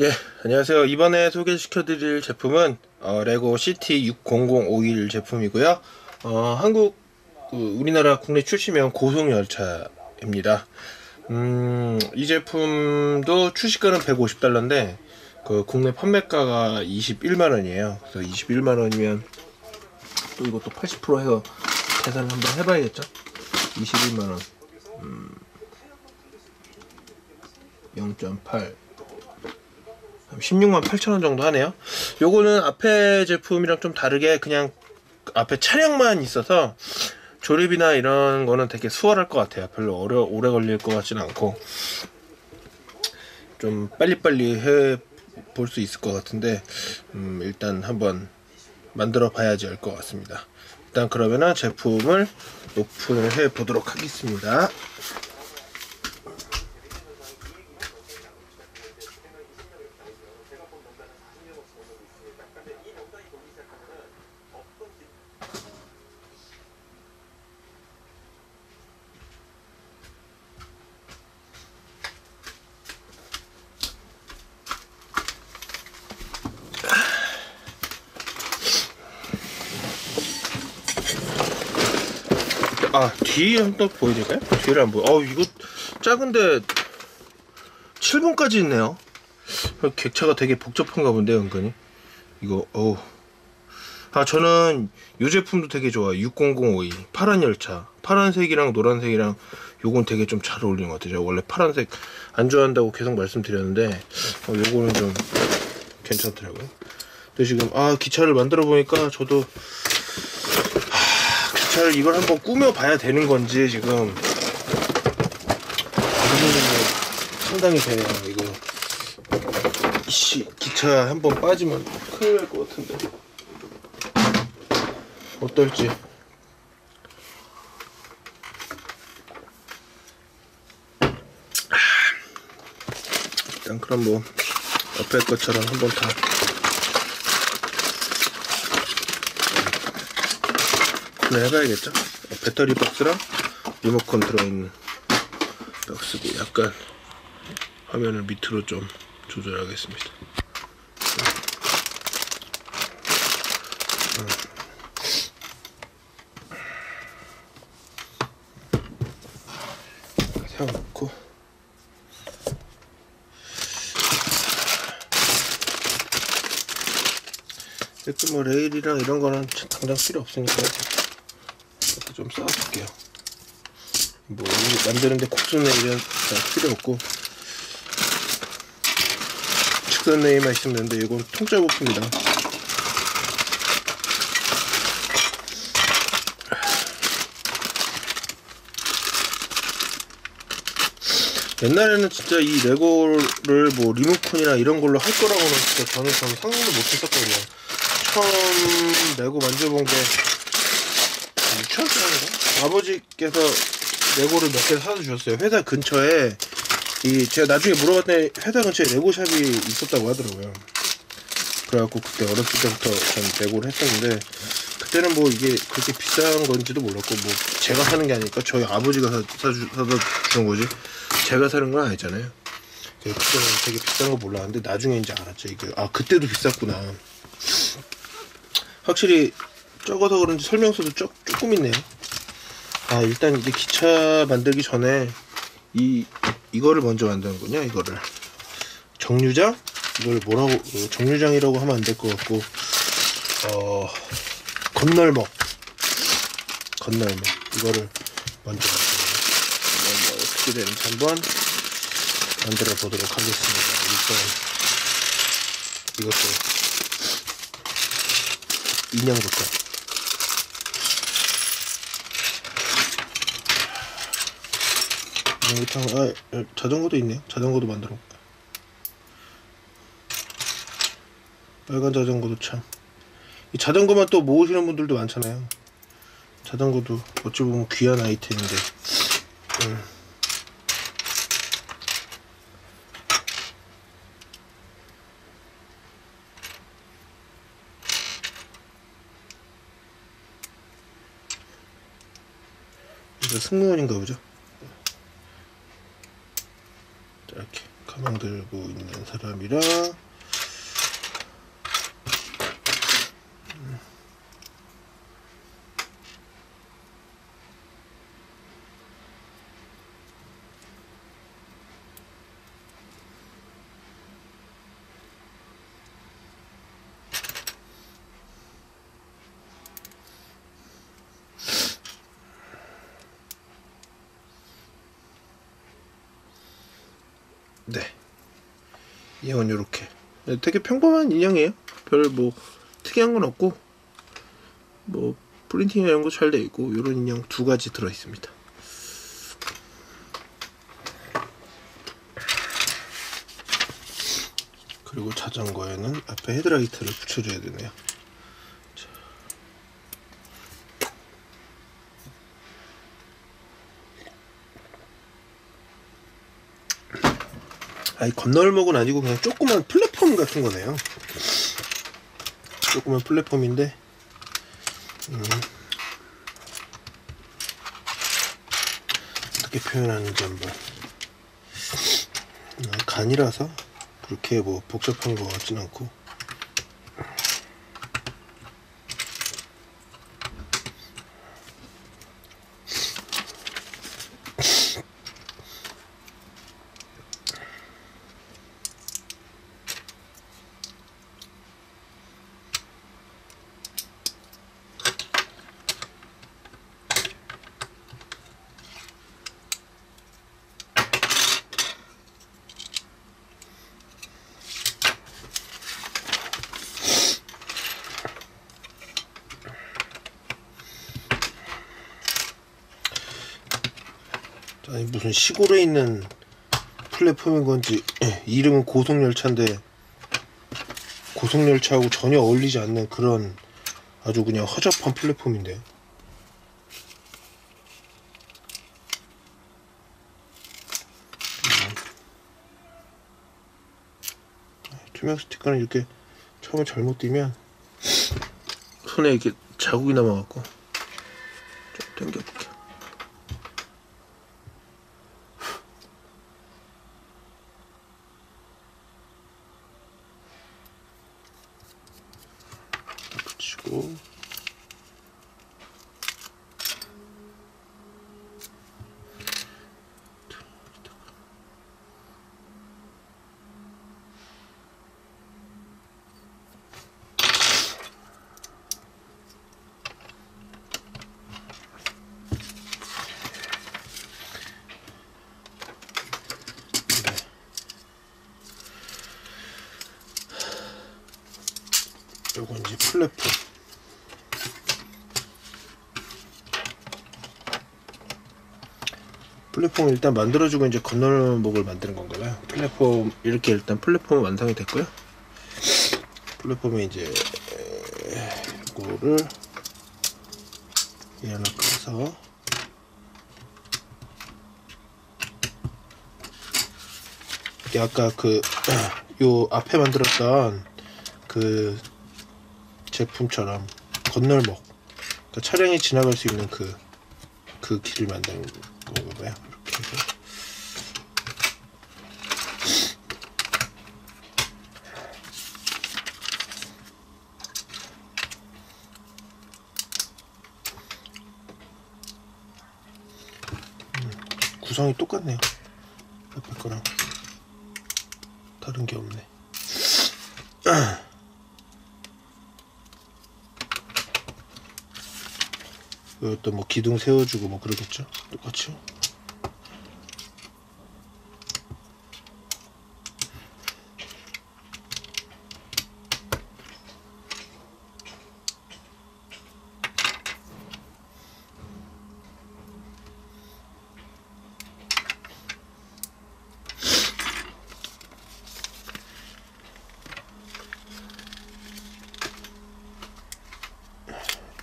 예, 안녕하세요. 이번에 소개시켜드릴 제품은 레고 시티 60051 제품이고요. 한국, 우리나라 국내 출시면 고속 열차입니다. 이 제품도 출시가는 150달러인데 그 국내 판매가가 21만 원이에요. 그래서 21만 원이면 또 이것도 80% 해서 계산을 한번 해봐야겠죠? 21만 원, 0.8 16만 8천 원 정도 하네요. 요거는 앞에 제품이랑 좀 다르게 그냥 앞에 차량만 있어서 조립이나 이런 거는 되게 수월할 것 같아요. 별로 오래 걸릴 것 같지는 않고 좀 빨리빨리 해 볼 수 있을 것 같은데 일단 한번 만들어 봐야지 알 것 같습니다. 일단 그러면은 제품을 오픈을 해 보도록 하겠습니다. 뒤에 한번 보여드릴까요? 뒤를 안 보여. 이거 작은데 7번까지 있네요. 객차가 되게 복잡한가 본데, 은근히. 이거, 저는 이 제품도 되게 좋아요. 60052. 파란 열차. 파란색이랑 노란색이랑 요건 되게 좀 잘 어울리는 것 같아요. 제가 원래 파란색 안 좋아한다고 계속 말씀드렸는데, 요거는 좀 괜찮더라고요. 근데 지금, 기차를 만들어 보니까 저도, 기차를 이걸 한번 꾸며봐야 되는 건지 지금, 고민이 상당히 되네요. 이거. 기차 한번 빠지면 큰일 날 것 같은데. 어떨지. 일단 그럼 뭐 옆에 것처럼 한번 다 구매해봐야겠죠. 배터리 박스랑 리모컨 들어있는 박스고 약간 화면을 밑으로 좀 조절하겠습니다. 세워놓고 이렇게 뭐 레일이랑 이런 거는 당장 필요 없으니까 이렇게 좀 쌓아줄게요. 뭐 만드는데 곡선 레일은 필요 없고 직선 레일만 있으면 되는데 이건 통짜 부품이다. 옛날에는 진짜 이 레고를 뭐 리모컨이나 이런 걸로 할 거라고는 진짜 저는 상상도 못 했었거든요. 처음 레고 만져본 게 유치원 때인가? 아버지께서 레고를 몇 개 사다 주셨어요. 회사 근처에 제가 나중에 물어봤더니 회사 근처에 레고샵이 있었다고 하더라고요. 그래갖고 그때 어렸을 때부터 전 레고를 했었는데 그때는 뭐 이게 그렇게 비싼 건지도 몰랐고 뭐 제가 사는 게 아니니까 저희 아버지가 사다 주는 거지 제가 사는 건 아니잖아요. 그때는 되게 비싼 거 몰랐는데 나중에 이제 알았죠. 이게 그때도 비쌌구나. 확실히 적어서 그런지 설명서도 조금 있네요. 일단 이제 기차 만들기 전에 이거를 먼저 만드는군요. 이거를 정류장? 이걸 뭐라고 정류장이라고 하면 안 될 것 같고 건널목 이거를 먼저 만들어요. 어떻게 되는지 한번 만들어 보도록 하겠습니다. 일단 이것도 인형부터 자전거도 있네요. 자전거도 만들어 볼까요? 빨간 자전거도 참 이 자전거만 또 모으시는 분들도 많잖아요. 자전거도 어찌 보면 귀한 아이템인데 이거 승무원인가 보죠. 이렇게 가방 들고 있는 사람이라 네, 인형은 요렇게 되게 평범한 인형이에요. 별 뭐 특이한 건 없고 뭐 프린팅 이런 거 잘 돼 있고 요런 인형 두 가지 들어 있습니다. 그리고 자전거에는 앞에 헤드라이트를 붙여줘야 되네요. 아니, 건널목은 아니고 그냥 조그만 플랫폼 같은 거네요. 조그만 플랫폼인데 어떻게 표현하는지 한번. 간이라서 그렇게 뭐 복잡한 거 같진 않고. 아니, 무슨 시골에 있는 플랫폼인 건지 이름은 고속열차인데 고속열차하고 전혀 어울리지 않는 그런 아주 그냥 허접한 플랫폼인데요. 투명 스티커는 이렇게 처음에 잘못 띄면 손에 이렇게 자국이 남아갖고 좀 당겨볼게요. 붙이고 요건 이제 플랫폼. 플랫폼을 일단 만들어주고 이제 건널목을 만드는 건가요? 플랫폼 이렇게 일단 플랫폼 완성이 됐고요. 플랫폼에 이제 이거를 얘를 꺼서 아까 그 요 앞에 만들었던 그 제품처럼 건널목, 그러니까 차량이 지나갈 수 있는 그 길을 만드는 건가 봐요. 이렇게 해서 구성이 똑같네요. 옆에 거랑 다른 게 없네. 이것도 뭐 기둥 세워주고 뭐 그러겠죠? 똑같이.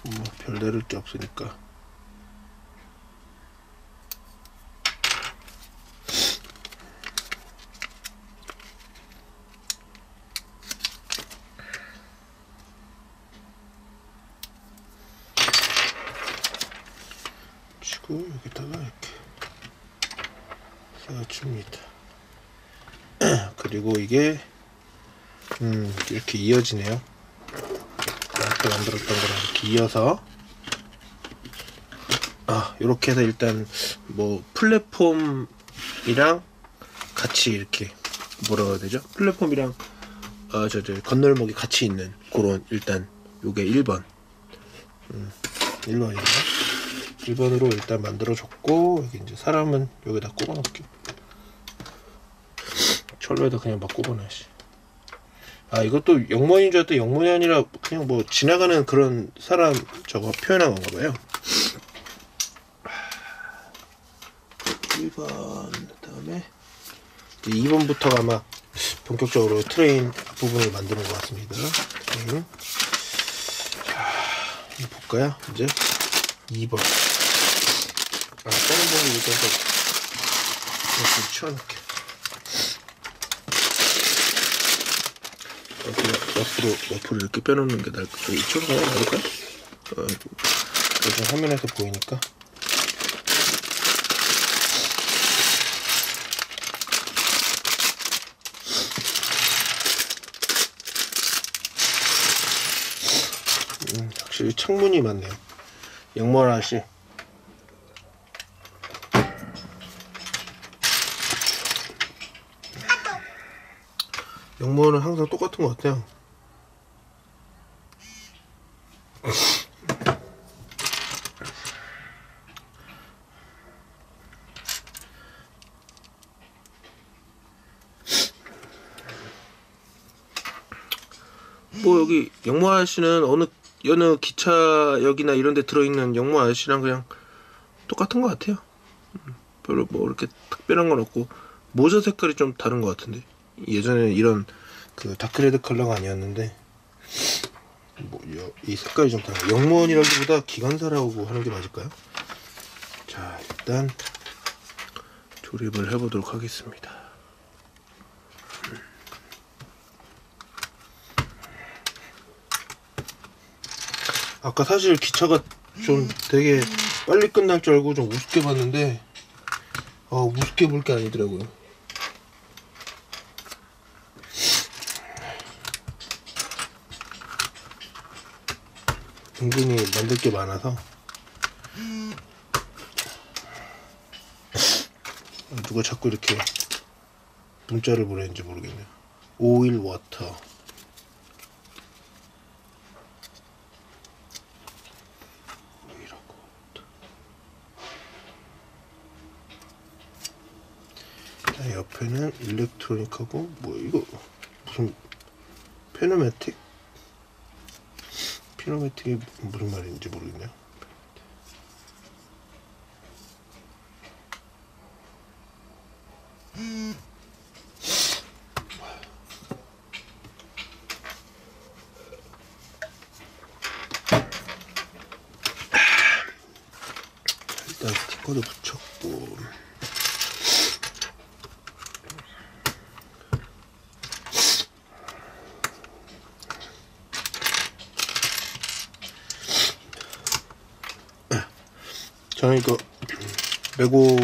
뭐 별다를 게 없으니까. 치고 여기다가 이렇게 세워줍니다. 그리고 이게 이렇게 이어지네요. 아까 만들었던 거랑 이렇게 이어서 이렇게 해서 일단 뭐 플랫폼이랑 같이 이렇게 뭐라고 해야 되죠? 플랫폼이랑 건널목이 같이 있는 그런 일단 요게 1번 1번이네요. 1번으로 일단 만들어줬고, 여기 이제 사람은 여기다 꼽아놓을게요. 철로에다 그냥 막 꼽아놔야지. 이것도 영문인 줄 알았더니 영문이 아니라 그냥 뭐 지나가는 그런 사람 저거 표현한 건가 봐요. 1번 그다음에 2번부터가 아마 본격적으로 트레인 앞부분을 만드는 것 같습니다. 자, 볼까요? 이제 2번. 다른 봉을 일단 이렇게 치워놓을게. 옆으로 이렇게 빼놓는 게 나을까? 이쪽으로 가야 나을까? 요즘 화면에서 보이니까. 확실히 창문이 많네요. 영문아씨. 영문은 항상 똑같은 것 같아요. 뭐 여기 영모 아저씨는 어느 기차역이나 이런 데 들어있는 영모 아저씨랑 그냥 똑같은 것 같아요. 별로 뭐 이렇게 특별한 건 없고, 모자 색깔이 좀 다른 것 같은데, 예전에는 이런 그 다크레드 컬러가 아니었는데 뭐 이 색깔이 좀 다르고, 영무원이라기보다 기관사라고 하는 게 맞을까요? 자, 일단 조립을 해보도록 하겠습니다. 아까 사실 기차가 좀 되게 빨리 끝날 줄 알고 좀 우습게 봤는데 우습게 볼 게 아니더라고요. 은근히 만들 게 많아서 누가 자꾸 이렇게 문자를 보내는지 모르겠네요. 오일 워터. 자, 옆에는 일렉트로닉하고 뭐 이거 무슨 페노매틱? 피노매틱이 무슨 말인지 모르겠네요. 일단 스티커도 붙였고, 저는 이거 레고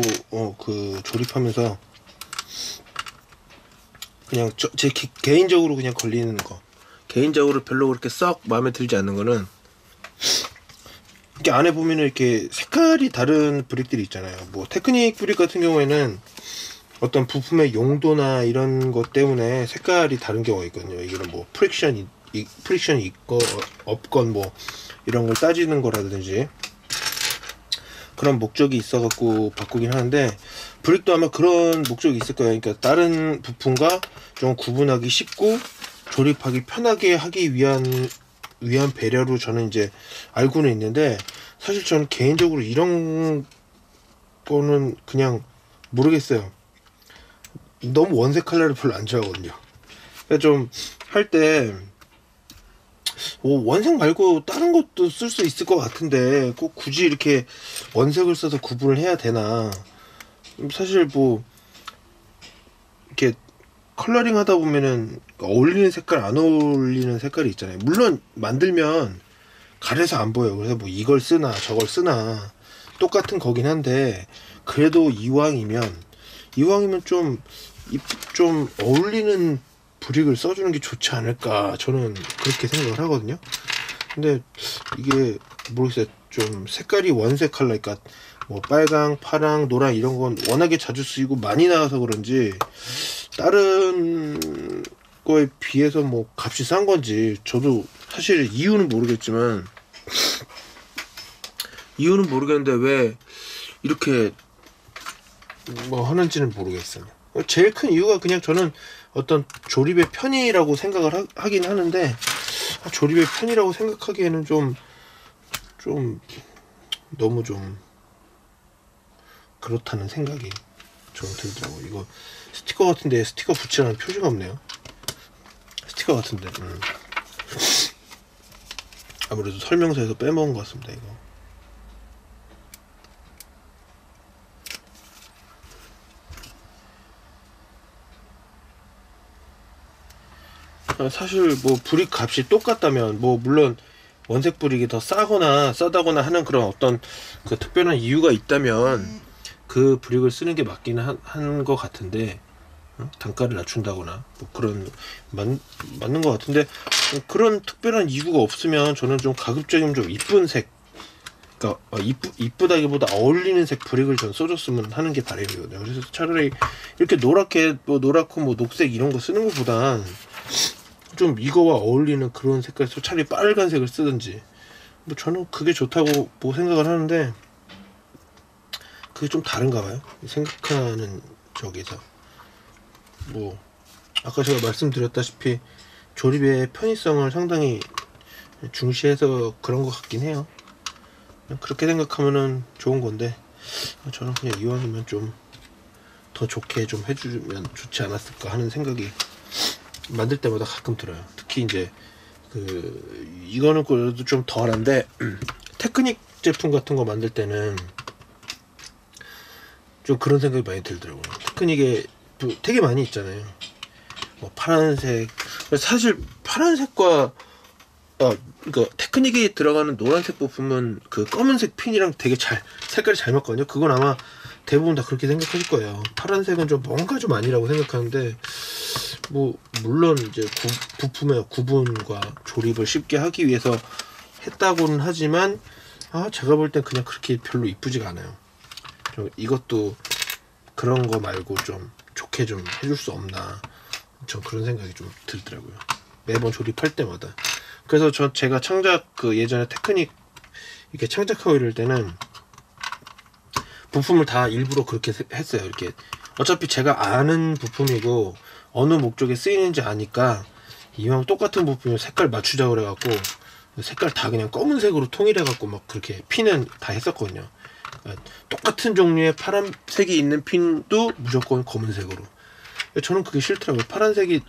그 조립하면서 그냥 제 개인적으로 그냥 걸리는 거, 개인적으로 별로 그렇게 썩 마음에 들지 않는 거는, 이렇게 안에 보면은 이렇게 색깔이 다른 브릭들이 있잖아요. 뭐 테크닉 브릭 같은 경우에는 어떤 부품의 용도나 이런 것 때문에 색깔이 다른 경우가 있거든요. 이거는 뭐 프릭션이 있건 없건 뭐 이런 걸 따지는 거라든지 그런 목적이 있어갖고 바꾸긴 하는데, 브릭도 아마 그런 목적이 있을 거예요. 그러니까 다른 부품과 좀 구분하기 쉽고 조립하기 편하게 하기 위한 배려로 저는 이제 알고는 있는데, 사실 저는 개인적으로 이런 거는 그냥 모르겠어요. 너무 원색 컬러를 별로 안 좋아하거든요. 그러니까 좀 할 때 원색 말고 다른 것도 쓸 수 있을 것 같은데 꼭 굳이 이렇게 원색을 써서 구분을 해야 되나. 사실 뭐 이렇게 컬러링 하다 보면은 어울리는 색깔, 안 어울리는 색깔이 있잖아요. 물론 만들면 가려서 안 보여요. 그래서 뭐 이걸 쓰나 저걸 쓰나 똑같은 거긴 한데, 그래도 이왕이면 좀 좀 어울리는 브릭을 써주는 게 좋지 않을까, 저는 그렇게 생각을 하거든요. 근데 이게 모르겠어요. 좀 색깔이 원색 컬러니까 뭐 빨강, 파랑, 노랑 이런 건 워낙에 자주 쓰이고 많이 나와서 그런지 다른 거에 비해서 뭐 값이 싼 건지 저도 사실 이유는 모르겠는데 왜 이렇게 뭐 하는지는 모르겠어요. 제일 큰 이유가 그냥 저는 어떤 조립의 편의라고 생각을 하긴 하는데, 조립의 편의라고 생각하기에는 좀 너무 좀 그렇다는 생각이 좀 들더라고요. 이거 스티커 같은데 스티커 붙이라는 표시가 없네요. 스티커 같은데 아무래도 설명서에서 빼먹은 것 같습니다. 이거 사실 뭐 브릭 값이 똑같다면 뭐 물론 원색 브릭이 더 싸다거나 하는 그런 어떤 그 특별한 이유가 있다면 그 브릭을 쓰는 게 맞긴 한 것 같은데, 단가를 낮춘다거나 뭐 그런 맞는 것 같은데, 그런 특별한 이유가 없으면 저는 좀 가급적이면 좀 이쁜 색, 그러니까 이쁘다기보다 어울리는 색 브릭을 전 써줬으면 하는 게 바람이거든요. 그래서 차라리 이렇게 노랗고 뭐 녹색 이런 거 쓰는 것보단 좀 이거와 어울리는 그런 색깔, 차라리 빨간색을 쓰든지, 뭐 저는 그게 좋다고 뭐 생각을 하는데, 그게 좀 다른가 봐요, 생각하는 저기서. 뭐 아까 제가 말씀드렸다시피 조립의 편의성을 상당히 중시해서 그런 것 같긴 해요. 그렇게 생각하면은 좋은 건데, 저는 그냥 이왕이면 좀 더 좋게 좀 해주면 좋지 않았을까 하는 생각이 만들 때마다 가끔 들어요. 특히 이제 이거는 그래도 좀 덜한데 테크닉 제품 같은 거 만들 때는 좀 그런 생각이 많이 들더라고요. 테크닉에 되게 많이 있잖아요. 뭐 파란색, 사실 파란색과 그러니까 테크닉에 들어가는 노란색 부품은 그 검은색 핀이랑 되게 색깔이 잘 맞거든요. 그건 아마 대부분 다 그렇게 생각하실 거예요. 파란색은 좀 뭔가 좀 아니라고 생각하는데, 뭐 물론 이제 부품의 구분과 조립을 쉽게 하기 위해서 했다고는 하지만, 제가 볼 땐 그냥 그렇게 별로 이쁘지가 않아요. 좀 이것도 그런 거 말고 좀 좋게 좀 해줄 수 없나, 전 그런 생각이 좀 들더라고요, 매번 조립할 때마다. 그래서 제가 예전에 테크닉 이렇게 창작하고 이럴 때는 부품을 다 일부러 그렇게 했어요. 이렇게 어차피 제가 아는 부품이고 어느 목적에 쓰이는지 아니까 이왕 똑같은 부품을 색깔 맞추자 그래갖고 색깔 다 그냥 검은색으로 통일해갖고 막 그렇게 핀은 다 했었거든요. 그러니까 똑같은 종류의 파란색이 있는 핀도 무조건 검은색으로. 저는 그게 싫더라고요. 파란색이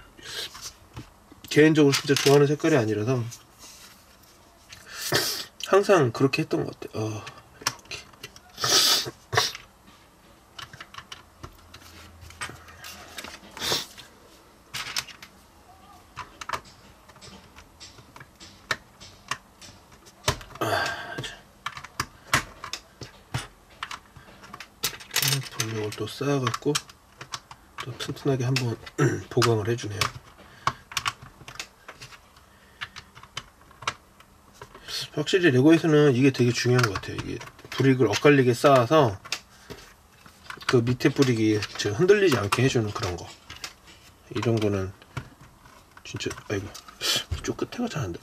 개인적으로 진짜 좋아하는 색깔이 아니라서 항상 그렇게 했던 것 같아요. 이렇게. 볼륨을 또 쌓아갖고 또 튼튼하게 한번 보강을 해주네요. 확실히 레고에서는 이게 되게 중요한 것 같아요. 이게 브릭을 엇갈리게 쌓아서 그 밑에 브릭이 흔들리지 않게 해주는 그런 거. 이런 거는 진짜, 아이고, 이쪽 끝에가 잘 안 돼.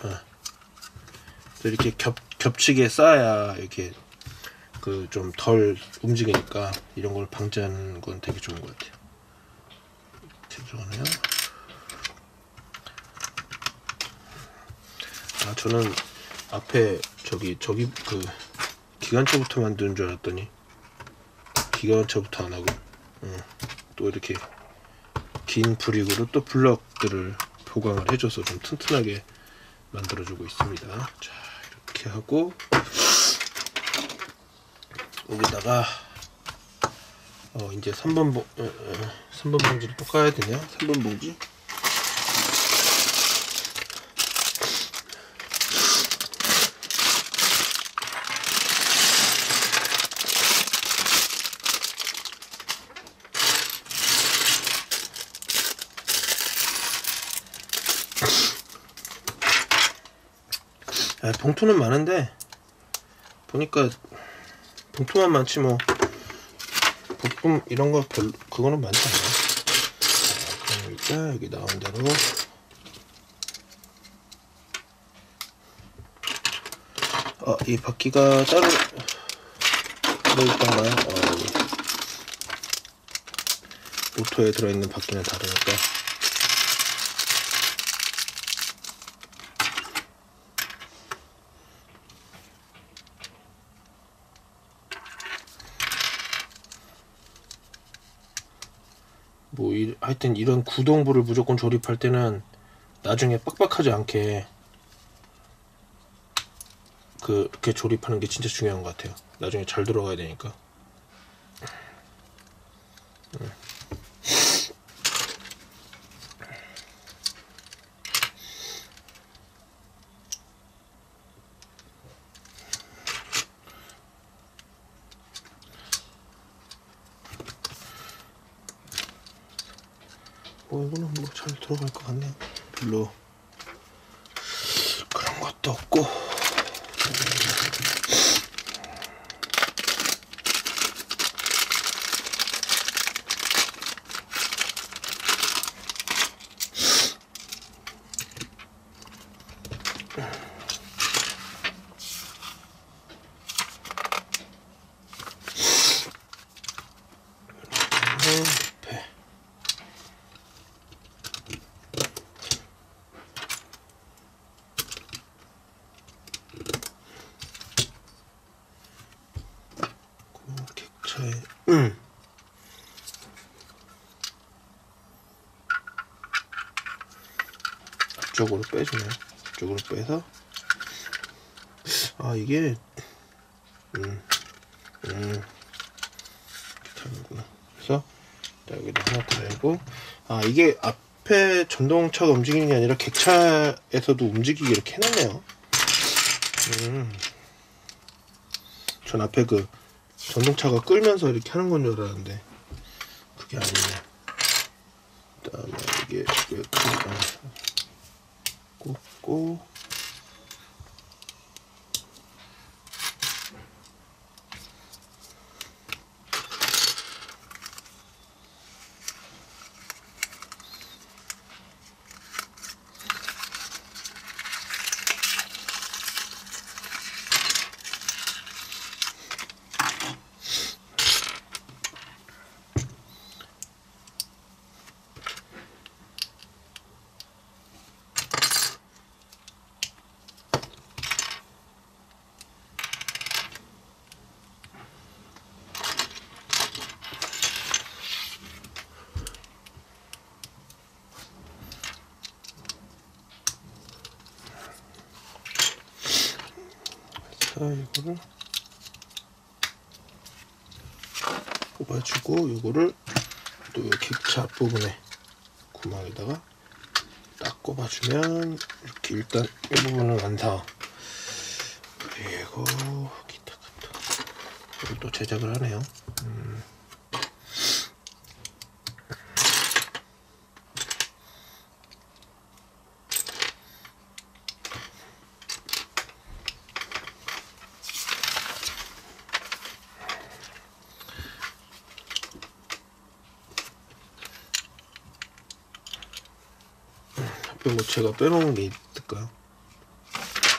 이렇게 겹치게 쌓아야 이렇게 좀 덜 움직이니까 이런 걸 방지하는 건 되게 좋은 것 같아요. 죄송하네요. 저는 앞에 저기 기관차부터 만드는 줄 알았더니 기관차부터 안 하고 또 이렇게 긴 브릭으로 또 블럭들을 보강을 해줘서 좀 튼튼하게 만들어주고 있습니다. 자, 이렇게 하고 여기다가 이제 3번 봉지를 또 까야 되네요. 3번 봉지. 봉투는 많은데 보니까 봉투만 많지 뭐 부품 이런 거 별로 그거는 많지 않아. 그럼 일단 여기 나온 대로 이 바퀴가 따로 들어있던가요? 여기 모터에 들어있는 바퀴는 다르니까. 뭐 하여튼 이런 구동부를 무조건 조립할 때는 나중에 빡빡하지 않게 그렇게 조립하는 게 진짜 중요한 것 같아요. 나중에 잘 들어가야 되니까. 이거는 뭐 잘 들어갈 것 같네요. 별로 그런 것도 없고. 앞쪽으로 빼주네요. 앞쪽으로 빼서 이게 이렇게 하는구나. 그래서 여기다 하나 달고 이게 앞에 전동차가 움직이는 게 아니라 객차에서도 움직이게 이렇게 해놨네요. 전 앞에 그 전동차가 끌면서 이렇게 하는 건 줄 알았는데 그게 아니네. 그 다음에 이게 꽂고 이거를 뽑아주고 요거를 또 객차 앞부분에 구멍에다가 딱 꼽아주면 이렇게 일단 이 부분은 완성. 그리고 기타 이걸 또 제작을 하네요. 뭐 제가 빼놓은 게 있을까요?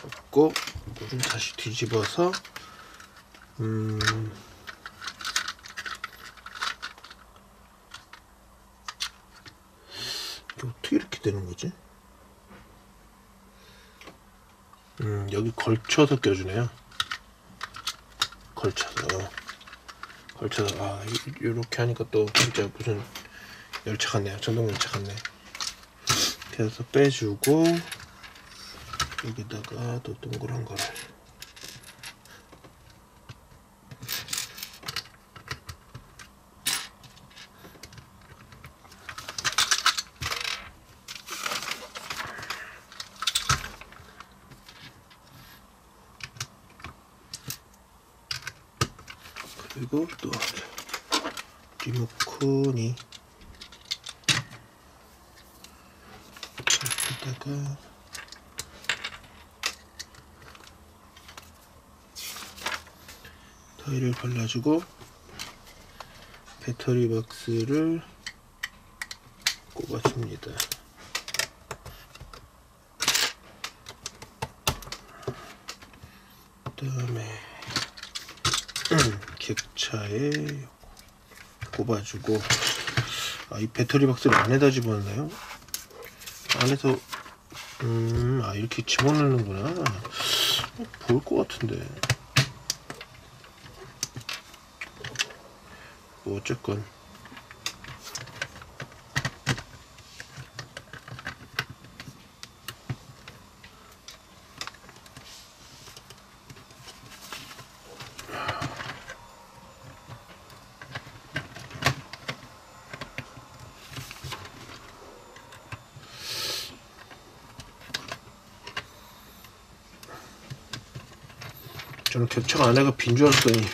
없고 이거를 다시 뒤집어서 이게 어떻게 이렇게 되는 거지? 여기 걸쳐서 껴주네요. 걸쳐서 이렇게 하니까 또 진짜 무슨 열차 같네요. 전동 열차 같네. 그래서 빼주고 여기다가 또 동그란 거를 그리고 또 리모컨이 여기다가 타일을 발라주고 배터리 박스를 꼽아줍니다. 그 다음에 객차에 꼽아주고, 이 배터리 박스를 안에다 집어넣나요? 안에서 이렇게 집어넣는구나. 보일 것 같은데. 뭐 어쨌건 저는 격차가 안에가 빈 줄 알았더니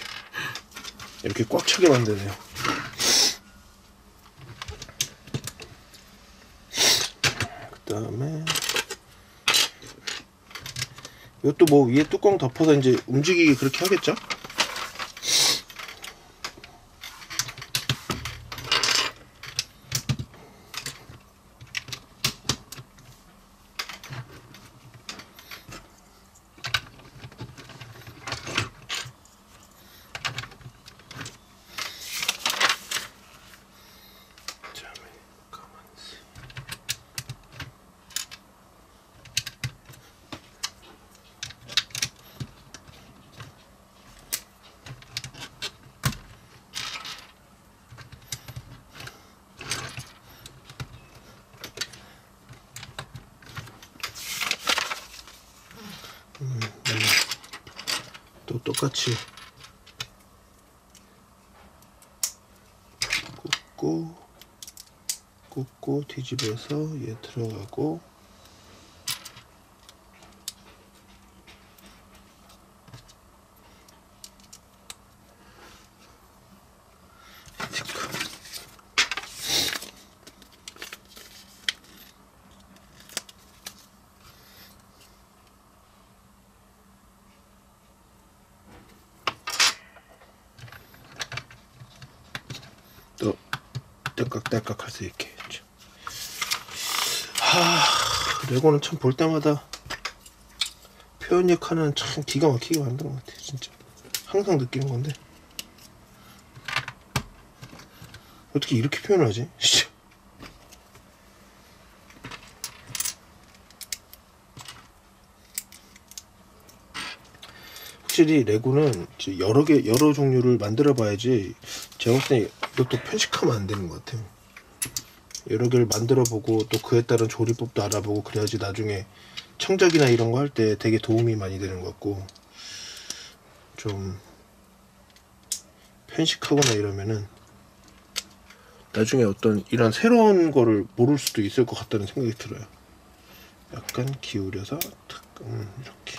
이렇게 꽉 차게 만드네요. 그 다음에 이것도 뭐 위에 뚜껑 덮어서 이제 움직이게 그렇게 하겠죠? 또 똑같이 꽂고 뒤집어서 얘 들어가고, 또 딸깍딸깍 할 수 있게 했죠. 레고는 참 볼 때마다 표현력 하나는 참 기가 막히게 만든 것 같아요. 진짜 항상 느끼는 건데 어떻게 이렇게 표현을 하지? 진짜. 확실히 레고는 여러 종류를 만들어 봐야지, 제가 볼 때 이것도 편식하면 안 되는 것 같아요. 여러 개를 만들어 보고 또 그에 따른 조리법도 알아보고 그래야지 나중에 창작이나 이런 거 할 때 되게 도움이 많이 되는 것 같고, 좀 편식하거나 이러면은 나중에 어떤 이런 새로운 거를 모를 수도 있을 것 같다는 생각이 들어요. 약간 기울여서 이렇게.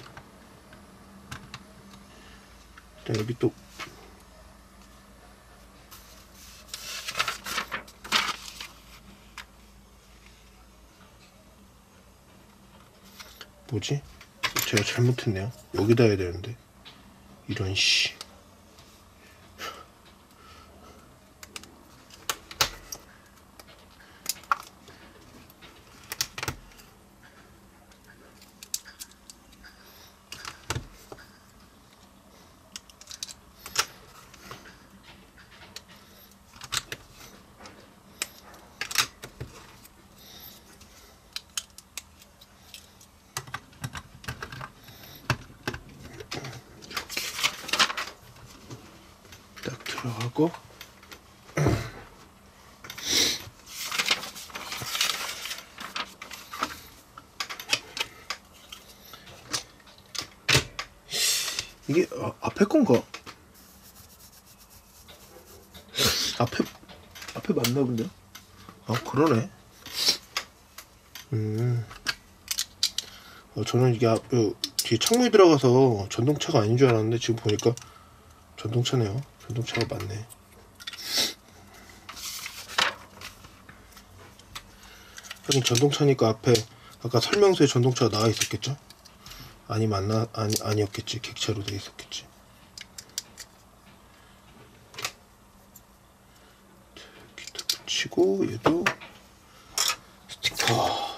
여기 또 뭐지? 제가 잘못했네요. 여기다 해야 되는데. 이런 씨. 딱 들어가고, 이게 앞에 건가? 앞에 맞나 본데요? 그러네. 저는 이게 뒤에 창문이 들어가서 전동차가 아닌 줄 알았는데 지금 보니까 전동차네요. 전동차가 맞네. 하긴 전동차니까 앞에 아까 설명서에 전동차가 나와 있었겠죠? 아니었겠지. 객차로 되어 있었겠지. 붙이고 얘도 스티커.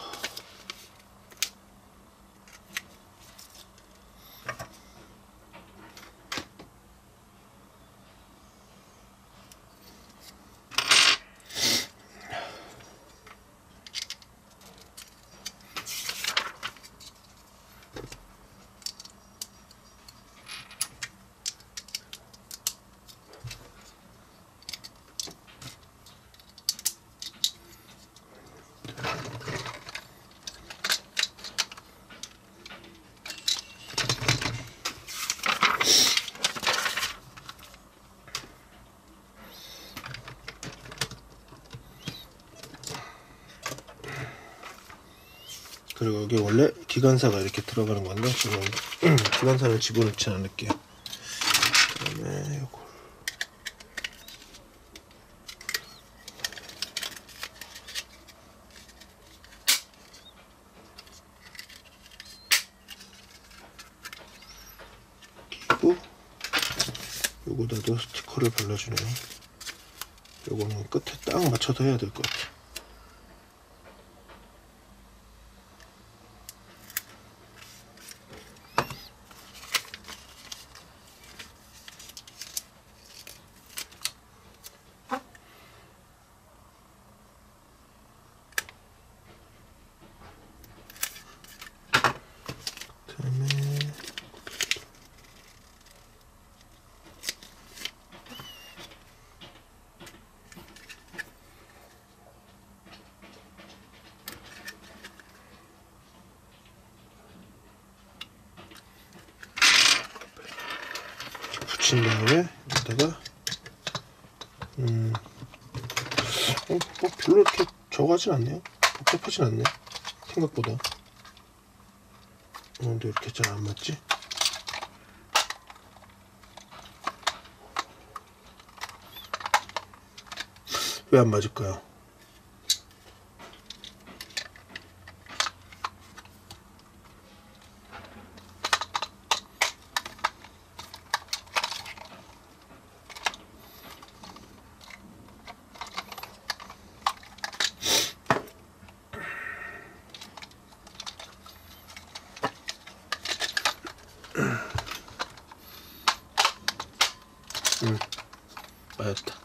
그리고 여기 원래 기관사가 이렇게 들어가는 건데 지금 기관사를 집어넣지 않을게요. 그다음에 요거 끼고 요거다도 스티커를 발라주네요. 요거는 끝에 딱 맞춰서 해야 될 것 같아요. 붙인 다음에 여기다가 별로 이렇게 저거하진 않네요. 복잡하진 않네 생각보다. 근데 이렇게 잘 안 맞지? 왜 안 맞을까요? 맞았다.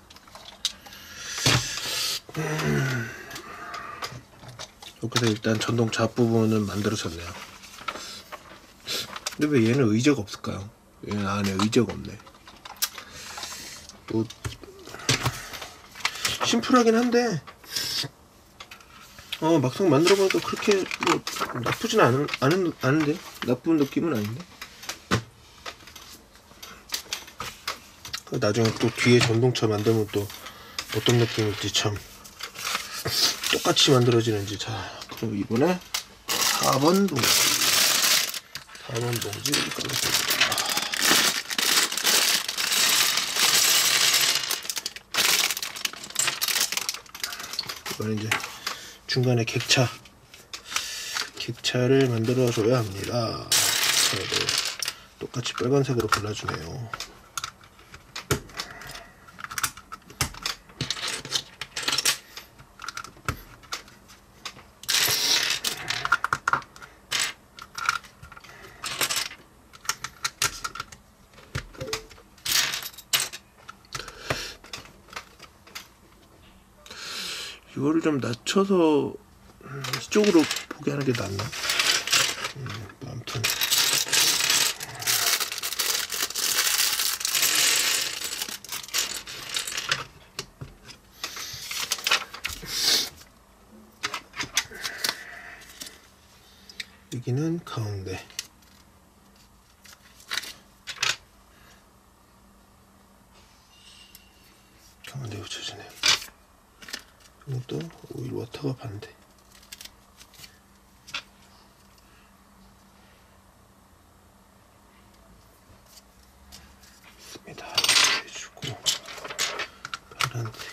이렇게 해서 일단 전동차 앞부분은 만들어졌네요. 근데 왜 얘는 의자가 없을까요? 얘는 안에 의자가 없네. 뭐 심플하긴 한데 막상 만들어보니까 그렇게 뭐 나쁘진 않은데? 나쁜 느낌은 아닌데? 나중에 또 뒤에 전동차 만들면 또 어떤 느낌일지 참 똑같이 만들어지는지. 자, 그럼 이번에 4번 봉지 4번 봉지를 깔아줍니다. 이번에 이제 중간에 객차를 만들어 줘야 합니다. 똑같이 빨간색으로 발라주네요. 이거를 좀 낮춰서 이쪽으로 보게 하는 게 낫나? 아무튼 여기는 가운데 붙여주네요. 이것도 오일 워터가 반대. 있습니다. 해주고 파란색.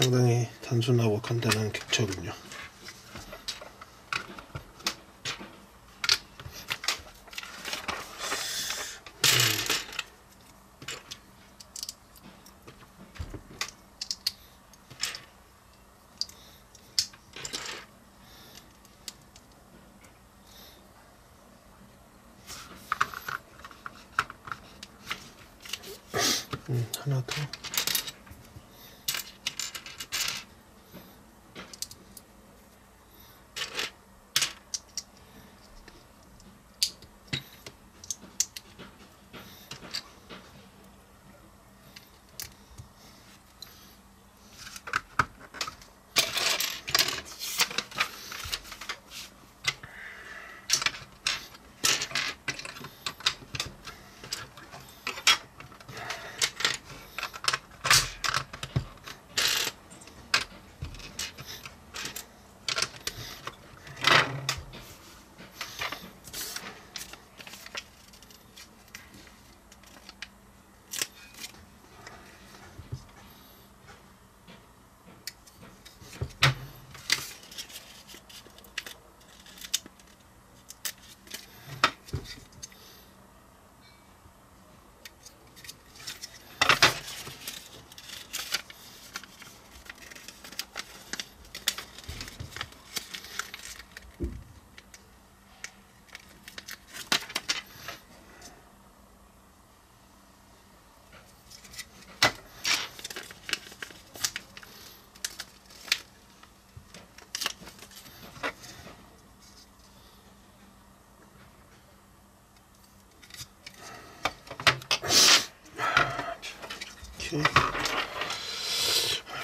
상당히 단순하고 간단한 객처군요. 하나 더.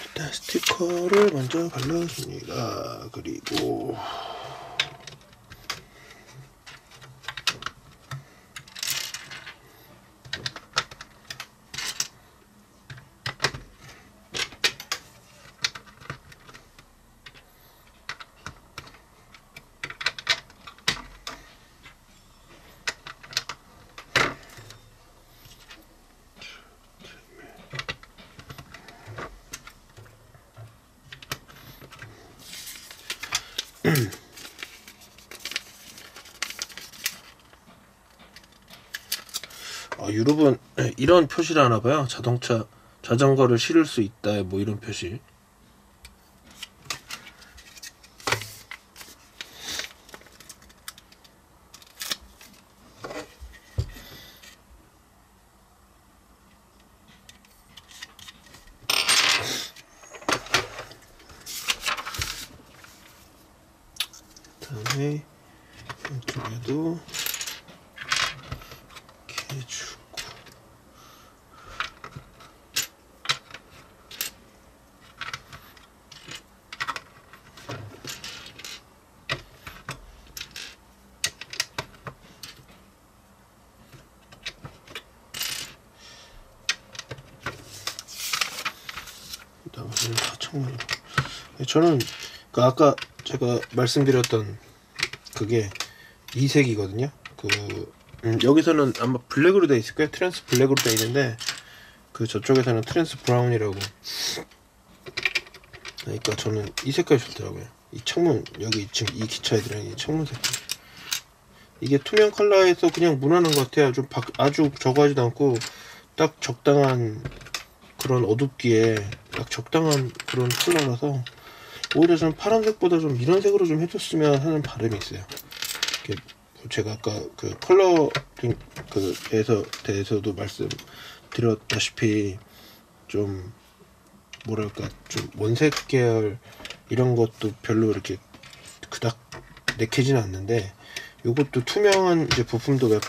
일단 스티커를 먼저 발라줍니다. 그리고 유럽은 이런 표시를 하나봐요. 자전거를 실을 수 있다, 뭐 이런 표시. 그다음에 이쪽에도 이렇게 주고, 그다음에 다 청문으로. 저는 그 아까 제가 말씀드렸던 그게 이 색이거든요. 여기서는 아마 블랙으로 되어 있을 거예요. 트랜스 블랙으로 되어 있는데 저쪽에서는 트랜스 브라운이라고. 그러니까 저는 이 색깔이 좋더라고요. 이 창문, 여기 지금 이 기차애들이랑 이 창문 색깔, 이게 투명 컬러에서 그냥 무난한 것 같아요. 아주 저거 하지도 않고 딱 적당한 그런 어둡기에 딱 적당한 그런 컬러라서 오히려 좀 파란색보다 좀 이런 색으로 좀 해줬으면 하는 바람이 있어요. 제가 아까 그 컬러링 대해서도 말씀드렸다시피 좀 뭐랄까, 좀 원색 계열 이런 것도 별로 이렇게 그닥 내키지는 않는데, 요것도 투명한 이제 부품도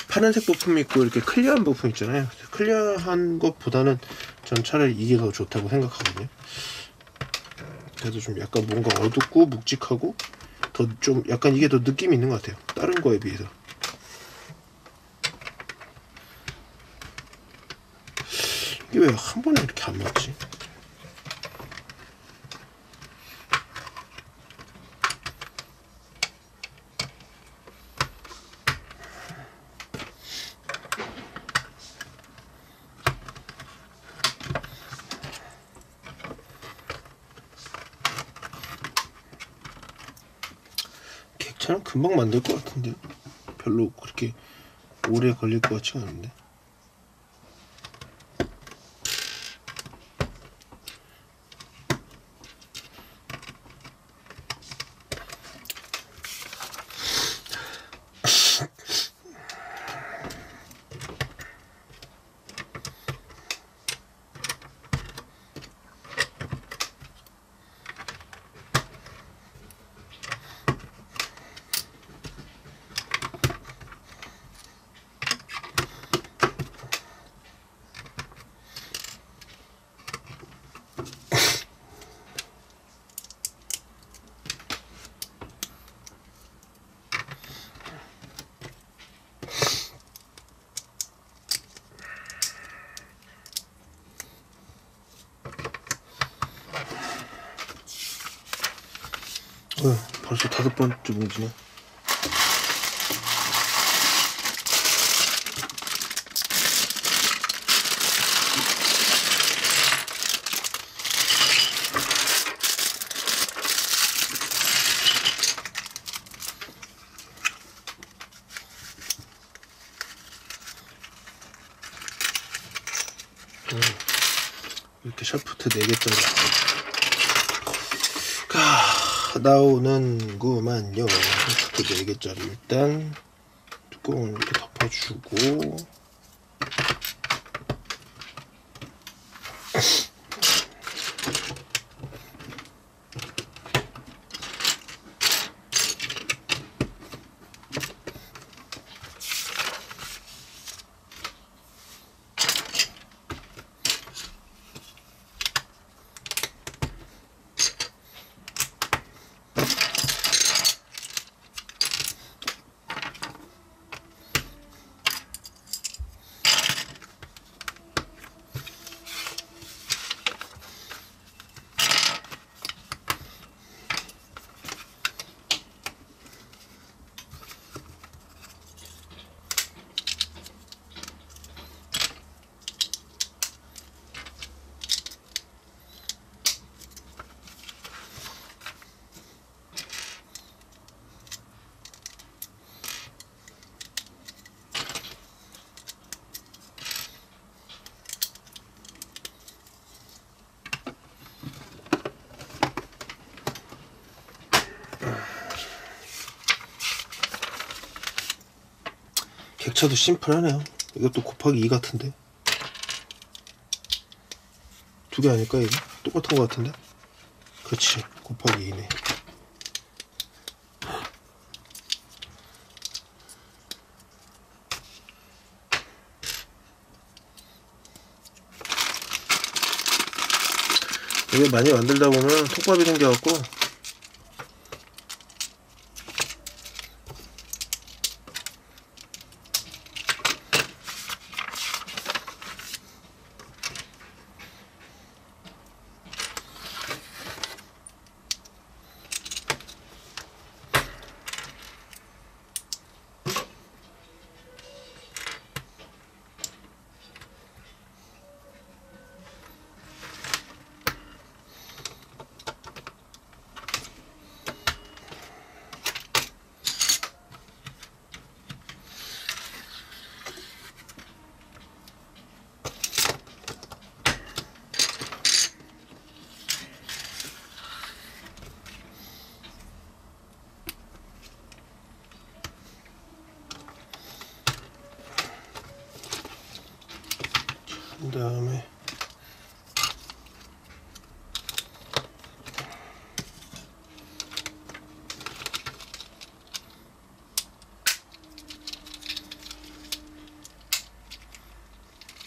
파란색 부품이 있고 이렇게 클리어한 부품 있잖아요. 클리어한 것보다는 전 차라리 이게 더 좋다고 생각하거든요. 그래도 좀 약간 뭔가 어둡고 묵직하고 더 좀 약간 이게 더 느낌이 있는 것 같아요, 다른 거에 비해서. 이게 왜 한 번에 이렇게 안 맞지? 난 금방 만들 것 같은데 별로 그렇게 오래 걸릴 것 같지가 않은데. 벌써 5번째 봉지네. 이렇게 샤프트 4개짜리 나오는구만요. 샤프트 4개짜리 일단 뚜껑을 이렇게 덮어주고, 객차도 심플하네요. 이것도 곱하기 2 같은데 2개 아닐까 이거? 똑같은 것 같은데? 그렇지, 곱하기 2네. 이게 많이 만들다 보면 톱밥이 생겨갖고 그 다음에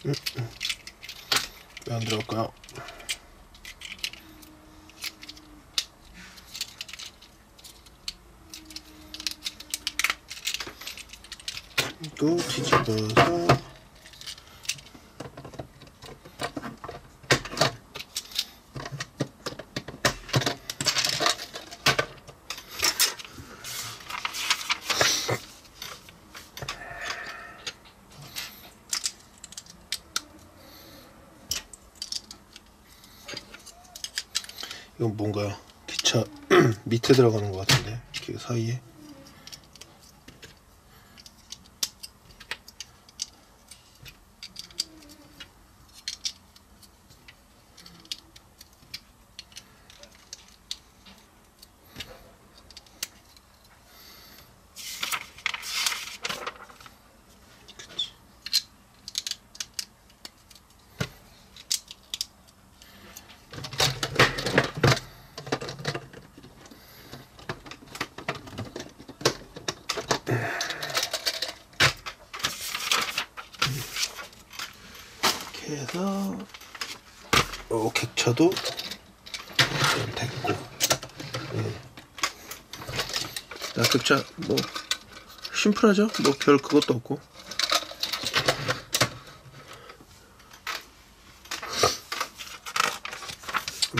왜 안 들어갈까요? 또 뒤집어서 이건 뭔가요? 기차 밑에 들어가는 것 같은데 그 사이에 이렇게 해서 객차도 됐고, 객차 뭐 심플하죠? 뭐 별 그것도 없고.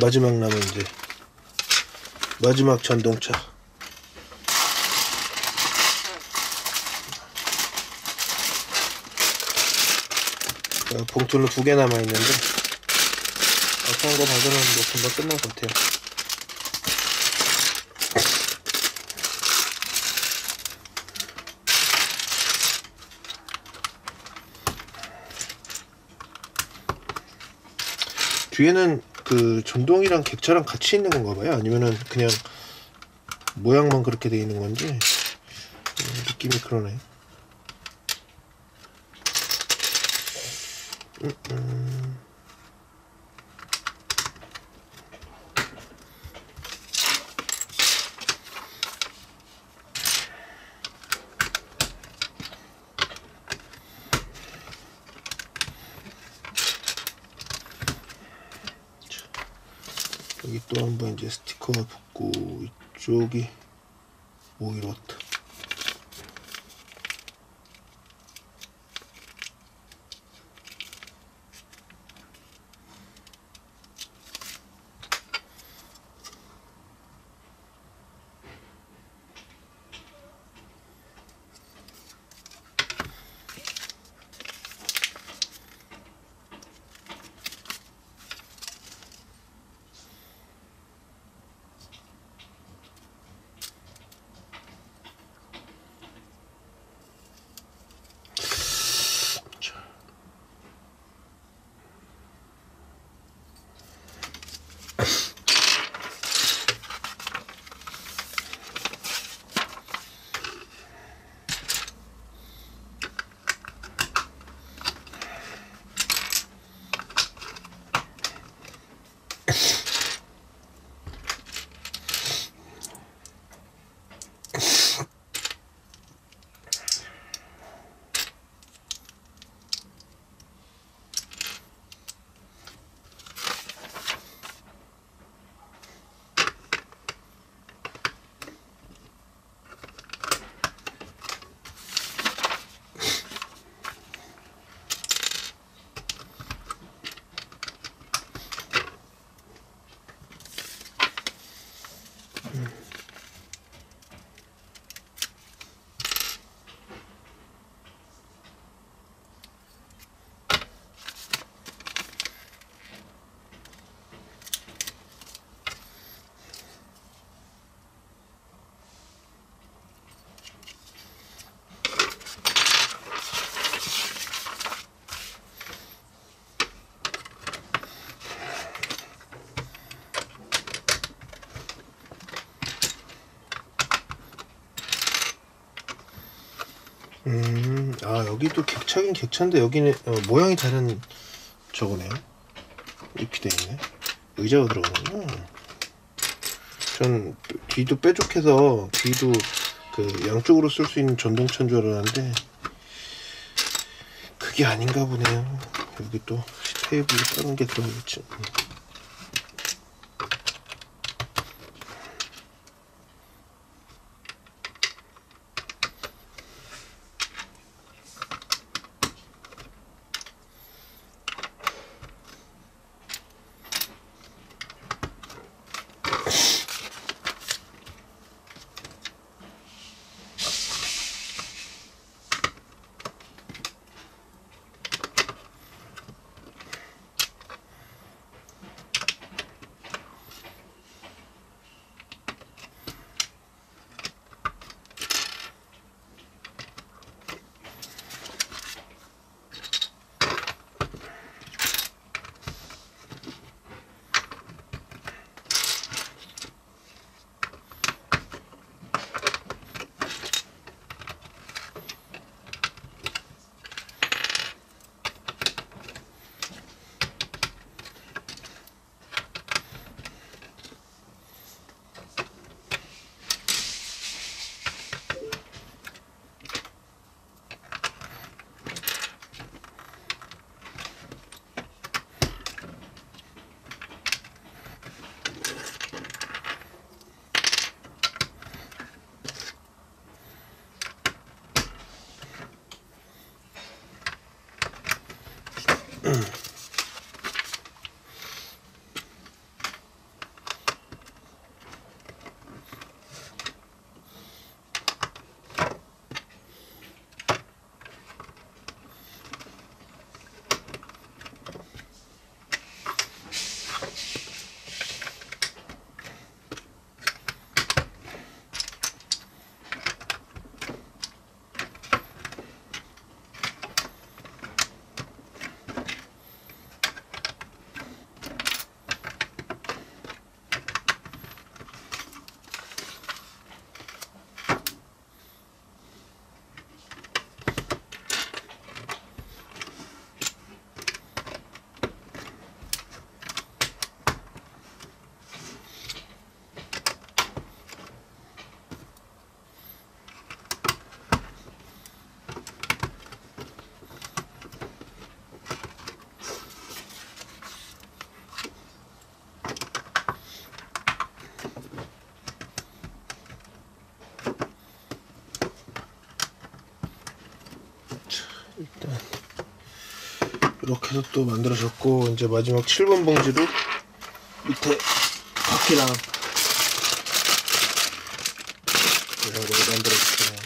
마지막 남은 이제 마지막 전동차. 봉투는 2개 남아있는데 어떤 거 받으면 뭐 금방 끝날 것 같아요. 뒤에는 그 전동이랑 객차랑 같이 있는 건가 봐요. 아니면은 그냥 모양만 그렇게 돼 있는 건지 느낌이 그러네. 여기 또 한번 이제 스티커가 붙고, 이쪽이 오일워터. 여기도 객차긴 객차인데 여기는 모양이 다른 저거네요. 이렇게 돼있네. 의자가 들어가구나. 전 뒤도 뾰족해서 뒤도 그 양쪽으로 쓸 수 있는 전동차인 줄 알았는데 그게 아닌가 보네요. 여기 또 테이블에 다른 게 들어가겠지. 일단 이렇게 해서 또 만들어졌고, 이제 마지막 7번 봉지로 밑에 바퀴랑 이런 걸 만들어줄게요.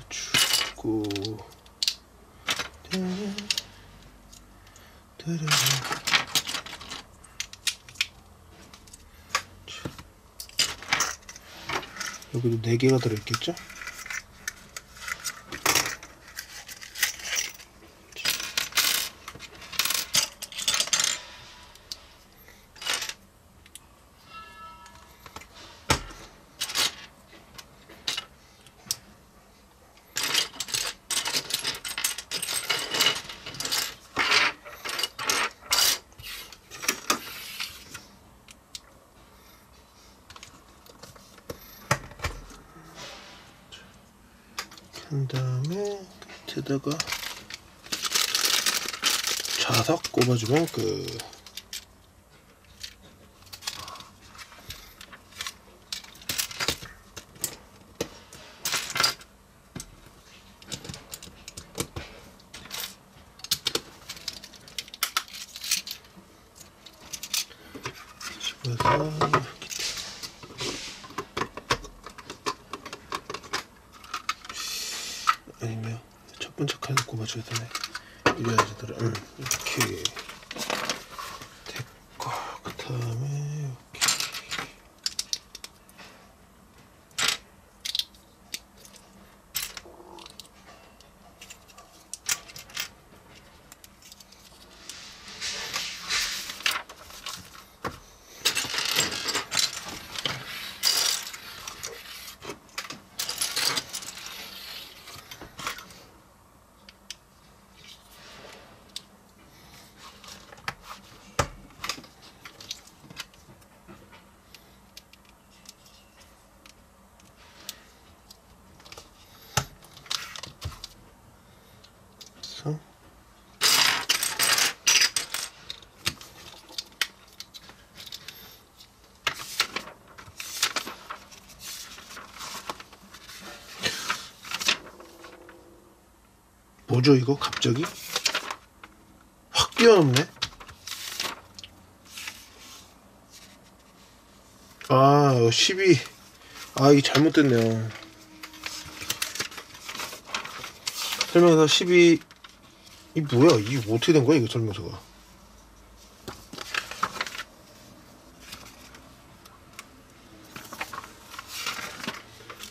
주고 여기도 4개가 들어있겠죠? 한 다음에 끝에다가 자석 꼽아주면 끝. 집어서 아니면 첫 번째 칸을 꼽아줘야 되네. 이래야지 들어. 이렇게 됐고, 그 다음에 이렇게 해서 뭐죠 이거 갑자기? 확 뛰어넘네. 아 12. 아 이게 잘못됐네요. 설명서 12. 이 뭐야? 이게 어떻게 된 거야 이거 설명서가?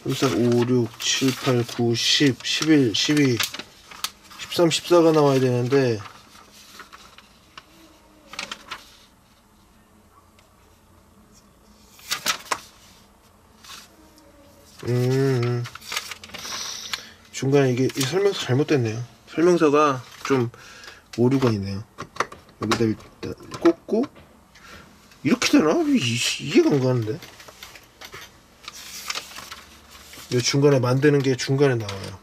일단 5, 6, 7, 8, 9, 10, 11, 12, 13, 14가 나와야 되는데 중간에 이게 설명서 잘못됐네요. 설명서가 좀 오류가 있네요. 여기다 일단 꽂고 이렇게 되나? 이해가 안 가는데. 이 중간에 만드는 게 중간에 나와요.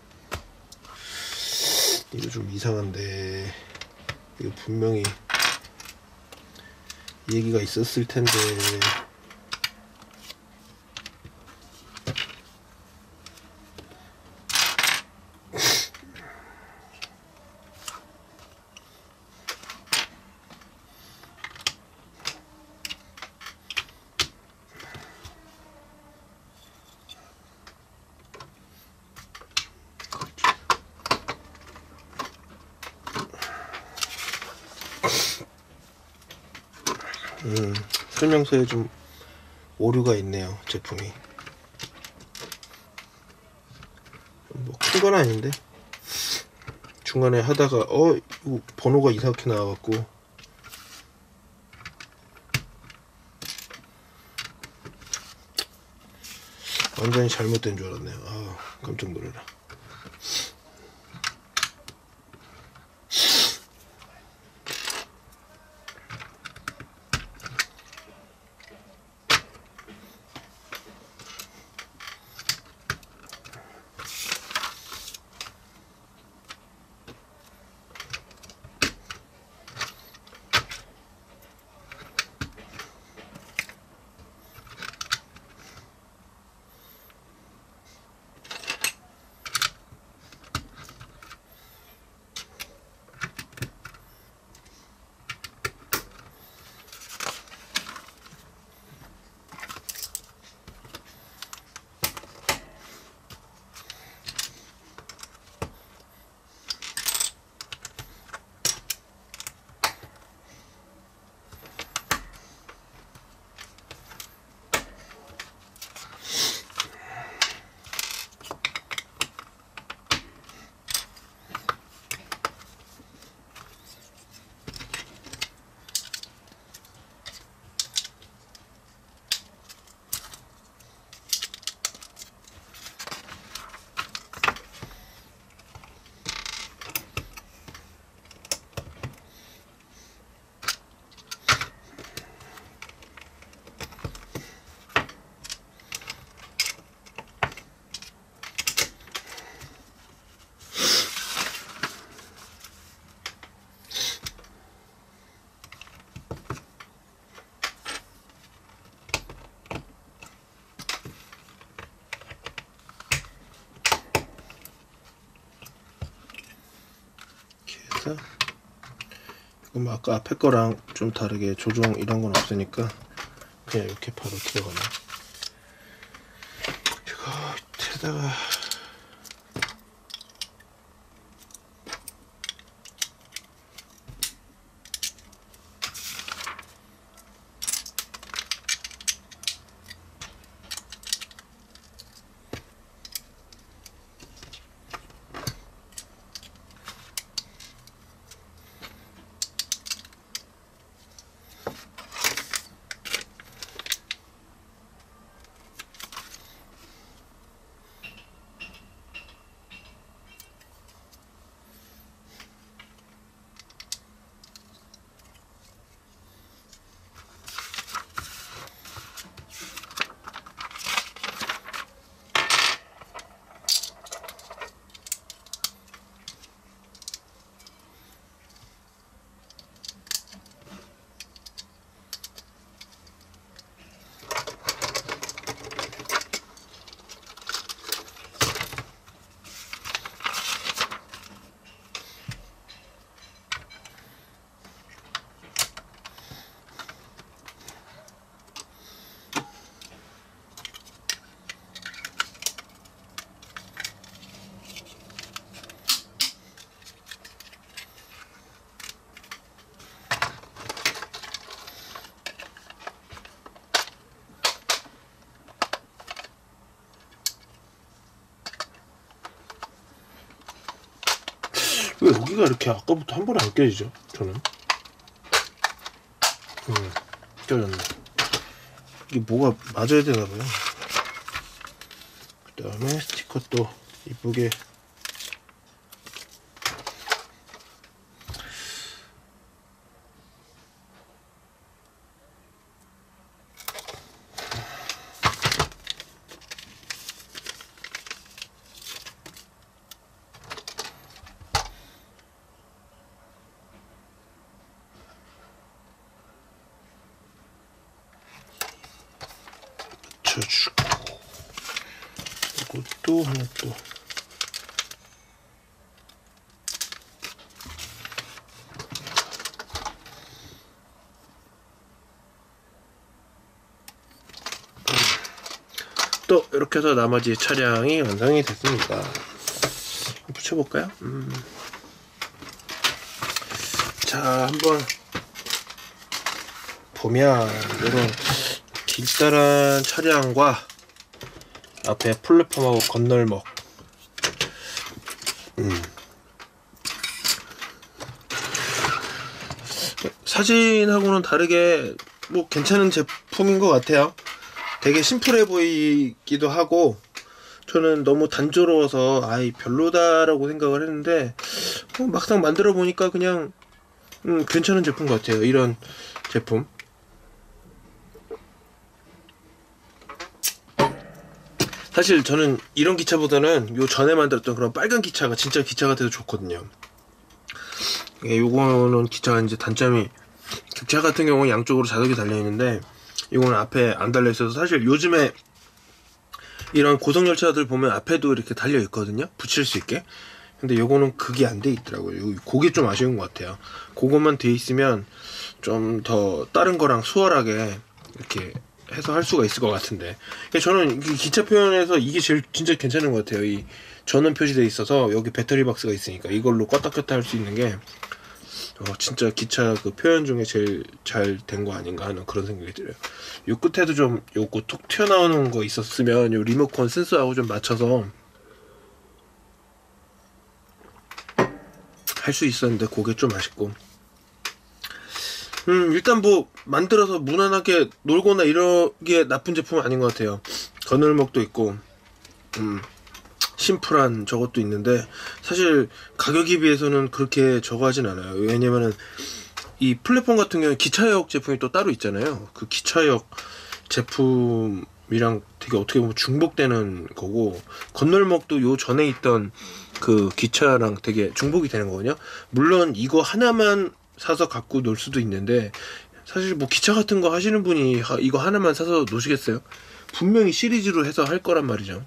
이거 좀 이상한데. 이거 분명히 얘기가 있었을 텐데. 설명서에 좀 오류가 있네요, 제품이. 뭐 큰 건 아닌데 중간에 하다가 이거 번호가 이상하게 나와갖고 완전히 잘못된 줄 알았네요. 아, 깜짝 놀래라. 그럼 아까 앞에 거랑 좀 다르게 조정 이런 건 없으니까 그냥 이렇게 바로 들어가네. 이거 밑에다가 왜 여기가 이렇게 아까부터 한 번에 안 껴지죠? 저는 껴졌네. 이게 뭐가 맞아야 되나봐요. 그 다음에 스티커 또 이쁘게 붙여주고 이것도 하나 또 또 이렇게 해서 나머지 차량이 완성이 됐습니다. 붙여볼까요? 자, 한번 보면 이런 길다란 차량과 앞에 플랫폼하고 건널목 사진하고는 다르게 뭐 괜찮은 제품인 것 같아요. 되게 심플해 보이기도 하고, 저는 너무 단조로워서 아이 별로다라고 생각을 했는데 막상 만들어 보니까 그냥 괜찮은 제품 같아요. 이런 제품. 사실 저는 이런 기차보다는 요 전에 만들었던 그런 빨간 기차가 진짜 기차 같아서 좋거든요. 요거는 기차가 이제 단점이, 기차 같은 경우는 양쪽으로 자석이 달려있는데 이거는 앞에 안 달려있어서, 사실 요즘에 이런 고속열차들 보면 앞에도 이렇게 달려있거든요, 붙일 수 있게. 근데 요거는 그게 안 돼 있더라고요. 그게 좀 아쉬운 것 같아요. 그것만 돼 있으면 좀 더 다른 거랑 수월하게 이렇게 해서 할 수가 있을 것 같은데, 저는 기차 표현에서 이게 제일 진짜 괜찮은 것 같아요. 이 전원 표시돼 있어서 여기 배터리 박스가 있으니까 이걸로 껐다 켰다 할 수 있는 게 진짜 기차 그 표현 중에 제일 잘 된 거 아닌가 하는 그런 생각이 들어요. 요 끝에도 좀 요거 톡 튀어나오는 거 있었으면 요 리모컨 센서하고 좀 맞춰서 할 수 있었는데 그게 좀 아쉽고, 일단 뭐 만들어서 무난하게 놀거나 이러기에 나쁜 제품은 아닌 것 같아요. 거늘목도 있고 심플한 저것도 있는데, 사실 가격에 비해서는 그렇게 저거 하진 않아요. 왜냐면은 이 플랫폼 같은 경우는 기차역 제품이 또 따로 있잖아요. 그 기차역 제품이랑 되게 어떻게 보면 중복되는 거고, 건널목도 요 전에 있던 그 기차랑 되게 중복이 되는 거거든요. 물론 이거 하나만 사서 갖고 놀 수도 있는데, 사실 뭐 기차 같은 거 하시는 분이 이거 하나만 사서 노시겠어요? 분명히 시리즈로 해서 할 거란 말이죠.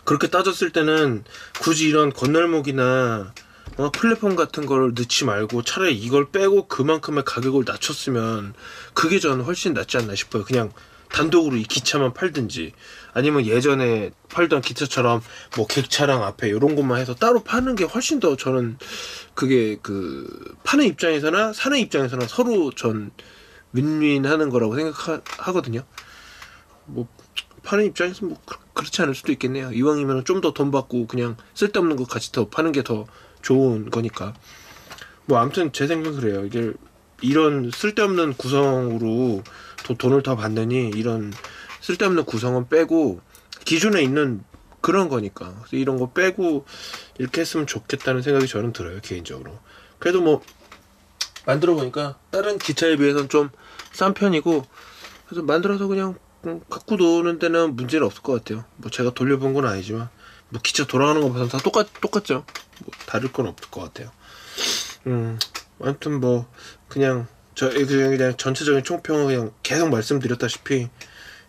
그렇게 따졌을 때는 굳이 이런 건널목이나 플랫폼 같은 걸 넣지 말고 차라리 이걸 빼고 그만큼의 가격을 낮췄으면 그게 저는 훨씬 낫지 않나 싶어요. 그냥 단독으로 이 기차만 팔든지, 아니면 예전에 팔던 기차처럼 뭐 객차랑 앞에 이런 것만 해서 따로 파는 게 훨씬 더, 저는 그게 그 파는 입장에서나 사는 입장에서나 서로 전 윈윈하는 거라고 생각하거든요. 뭐 파는 입장에서 뭐 그렇지 않을 수도 있겠네요. 이왕이면 좀 더 돈 받고 그냥 쓸데없는 거 같이 더 파는 게 더 좋은 거니까. 뭐 아무튼 제 생각은 그래요. 이게 이런 쓸데없는 구성으로 돈을 더 받느니 이런 쓸데없는 구성은 빼고 기존에 있는 그런 거니까 이런 거 빼고 이렇게 했으면 좋겠다는 생각이 저는 들어요, 개인적으로. 그래도 뭐 만들어 보니까 다른 기차에 비해서는 좀 싼 편이고, 그래서 만들어서 그냥 갖고 노는 데는 문제는 없을 것 같아요. 뭐 제가 돌려본 건 아니지만 뭐 기차 돌아가는 거 봐서 다 똑같죠. 뭐 다를 건 없을 것 같아요. 아무튼 뭐 그냥 전체적인 총평을 그냥 계속 말씀드렸다시피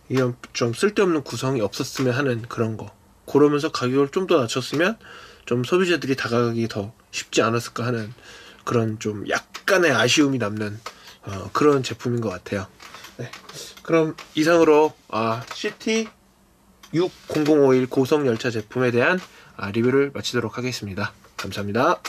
이런 좀 쓸데없는 구성이 없었으면 하는 그런 거, 그러면서 가격을 좀 더 낮췄으면 좀 소비자들이 다가가기 더 쉽지 않았을까 하는 그런 좀 약간의 아쉬움이 남는 그런 제품인 것 같아요. 네. 그럼 이상으로 CT6051 고속열차 제품에 대한 리뷰를 마치도록 하겠습니다. 감사합니다.